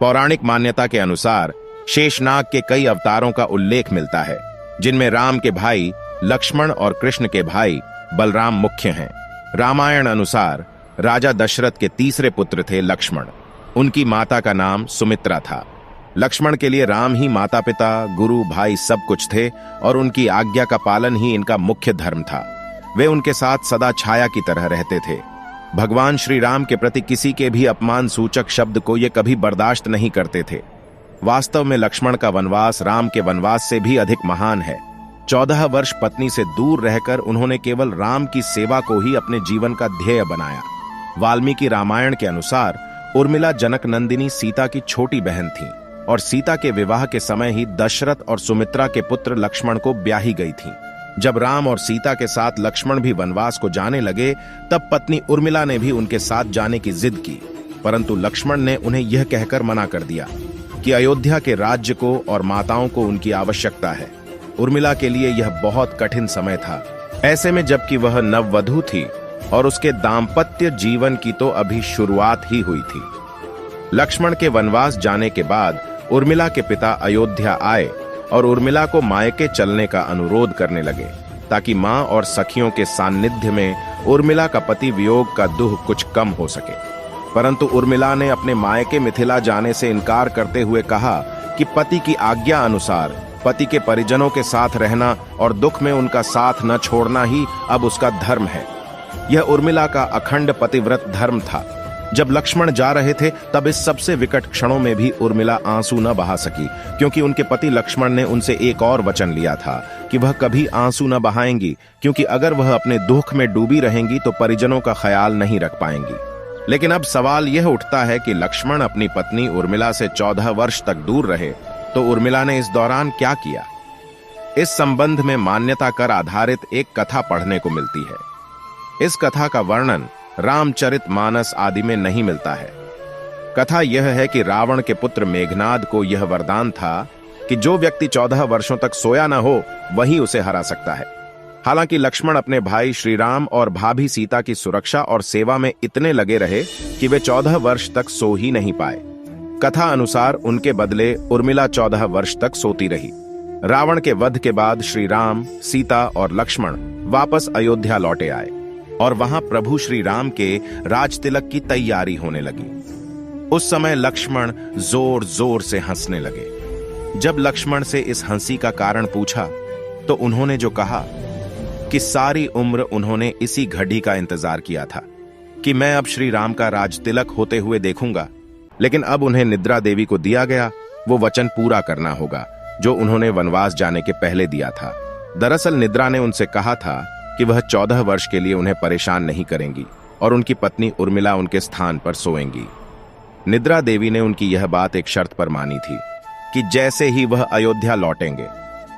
पौराणिक मान्यता के अनुसार शेषनाग के कई अवतारों का उल्लेख मिलता है, जिनमें राम के भाई लक्ष्मण और कृष्ण के भाई बलराम मुख्य हैं। रामायण अनुसार राजा दशरथ के तीसरे पुत्र थे लक्ष्मण। उनकी माता का नाम सुमित्रा था। लक्ष्मण के लिए राम ही माता पिता, गुरु, भाई सब कुछ थे और उनकी आज्ञा का पालन ही इनका मुख्य धर्म था। वे उनके साथ सदा छाया की तरह रहते थे। भगवान श्री राम के प्रति किसी के भी अपमान सूचक शब्द को ये कभी बर्दाश्त नहीं करते थे। वास्तव में लक्ष्मण का वनवास राम के वनवास से भी अधिक महान है। 14 वर्ष पत्नी से दूर रहकर उन्होंने केवल राम की सेवा को ही अपने जीवन का ध्येय बनाया। वाल्मीकि रामायण के अनुसार उर्मिला जनक नंदिनी सीता की छोटी बहन थी और सीता के विवाह के समय ही दशरथ और सुमित्रा के पुत्र लक्ष्मण को ब्याही गई थी। जब राम और सीता के साथ लक्ष्मण भी वनवास को जाने लगे, तब पत्नी उर्मिला ने भी उनके साथ जाने की जिद की, परंतु लक्ष्मण ने उन्हें यह कहकर मना कर दिया कि अयोध्या के राज्य को और माताओं को उनकी आवश्यकता है। उर्मिला के लिए यह बहुत कठिन समय था। ऐसे में जबकि वह नववधू थी और उसके दाम्पत्य जीवन की तो अभी शुरुआत ही हुई थी। लक्ष्मण के वनवास जाने के बाद उर्मिला के पिता अयोध्या आए और उर्मिला को मायके चलने का अनुरोध करने लगे, ताकि मां और सखियों के सान्निध्य में उर्मिला का पति वियोग का दुख कुछ कम हो सके। परंतु उर्मिला ने अपने मायके मिथिला जाने से इनकार करते हुए कहा कि पति की आज्ञा अनुसार पति के परिजनों के साथ रहना और दुख में उनका साथ न छोड़ना ही अब उसका धर्म है। यह उर्मिला का अखंड पतिव्रत धर्म था। जब लक्ष्मण जा रहे थे, तब इस सबसे विकट क्षणों में भी उर्मिला आंसू न बहा सकी, क्योंकि उनके पति लक्ष्मण ने उनसे एक और वचन लिया था कि वह कभी आंसू न बहाएंगी, क्योंकि अगर वह अपने दुख में डूबी रहेंगी तो परिजनों का ख्याल नहीं रख पाएंगी। लेकिन अब सवाल यह उठता है कि लक्ष्मण अपनी पत्नी उर्मिला से 14 वर्ष तक दूर रहे, तो उर्मिला ने इस दौरान क्या किया? इस संबंध में मान्यता कर आधारित एक कथा पढ़ने को मिलती है। इस कथा का वर्णन रामचरितमानस आदि में नहीं मिलता है। कथा यह है कि रावण के पुत्र मेघनाद को यह वरदान था कि जो व्यक्ति 14 वर्षों तक सोया न हो, वही उसे हरा सकता है। हालांकि लक्ष्मण अपने भाई श्री राम और भाभी सीता की सुरक्षा और सेवा में इतने लगे रहे कि वे 14 वर्ष तक सो ही नहीं पाए। कथा अनुसार उनके बदले उर्मिला 14 वर्ष तक सोती रही। रावण के वध के बाद श्री राम, सीता और लक्ष्मण वापस अयोध्या लौटे आए और वहां प्रभु श्री राम के राजतिलक की तैयारी होने लगी। उस समय लक्ष्मण जोर जोर से हंसने लगे। जब लक्ष्मण से इस हंसी का कारण पूछा, तो उन्होंने जो कहा कि सारी उम्र उन्होंने इसी घड़ी का इंतजार किया था कि मैं अब श्री राम का राजतिलक होते हुए देखूंगा। लेकिन अब उन्हें निद्रा देवी को दिया गया वो वचन पूरा करना होगा जो उन्होंने वनवास जाने के पहले दिया था। दरअसल निद्रा ने उनसे कहा था कि वह 14 वर्ष के लिए उन्हें परेशान नहीं करेंगी और उनकी पत्नी उर्मिला उनके स्थान पर सोएंगी। निद्रा देवी ने उनकी यह बात एक शर्त पर मानी थी कि जैसे ही वह अयोध्या लौटेंगे,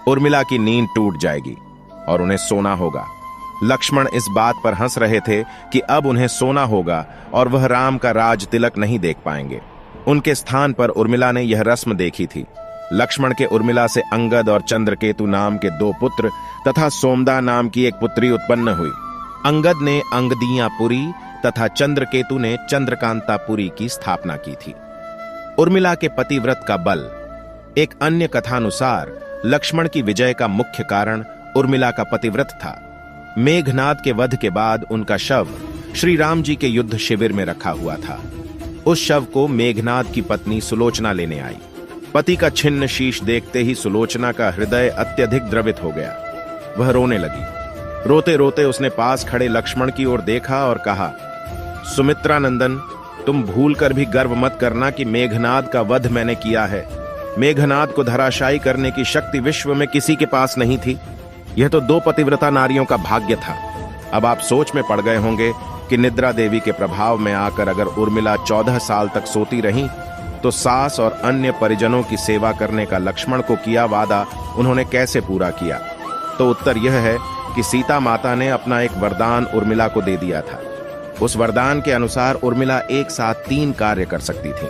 उर्मिला की नींद टूट जाएगी और उन्हें सोना होगा। लक्ष्मण इस बात पर हंस रहे थे कि अब उन्हें सोना होगा और वह राम का राज तिलक नहीं देख पाएंगे। उनके स्थान पर उर्मिला ने यह रस्म देखी थी। लक्ष्मण के उर्मिला से अंगद और चंद्रकेतु नाम के 2 पुत्र तथा सोमदा नाम की एक पुत्री उत्पन्न हुई। अंगद ने अंगदियापुरी तथा चंद्रकेतु ने चंद्रकांतापुरी की स्थापना की थी। उर्मिला के पतिव्रत का बल। एक अन्य कथानुसार लक्ष्मण की विजय का मुख्य कारण उर्मिला का पतिव्रत था। मेघनाद के वध के बाद उनका शव श्री राम जी के युद्ध शिविर में रखा हुआ था। उस शव को मेघनाद की पत्नी सुलोचना लेने आई। पति का छिन्न शीश देखते ही सुलोचना का हृदय अत्यधिक द्रवित हो गया। वह रोने लगी। रोते रोते उसने पास खड़े लक्ष्मण की ओर देखा और कहा, सुमित्रा नंदन, तुम भूल कर भी गर्व मत करना कि मेघनाद का वध मैंने किया है। मेघनाद को धराशायी करने की शक्ति विश्व में किसी के पास नहीं थी। यह तो 2 पतिव्रता नारियों का भाग्य था। अब आप सोच में पड़ गए होंगे कि निद्रा देवी के प्रभाव में आकर अगर उर्मिला 14 साल तक सोती रही, तो सास और अन्य परिजनों की सेवा करने का लक्ष्मण को किया वादा उन्होंने कैसे पूरा किया? तो उत्तर यह है कि सीता माता ने अपना एक वरदान उर्मिला को दे दिया था। उस वरदान के अनुसार उर्मिला एक साथ 3 कार्य कर सकती थी।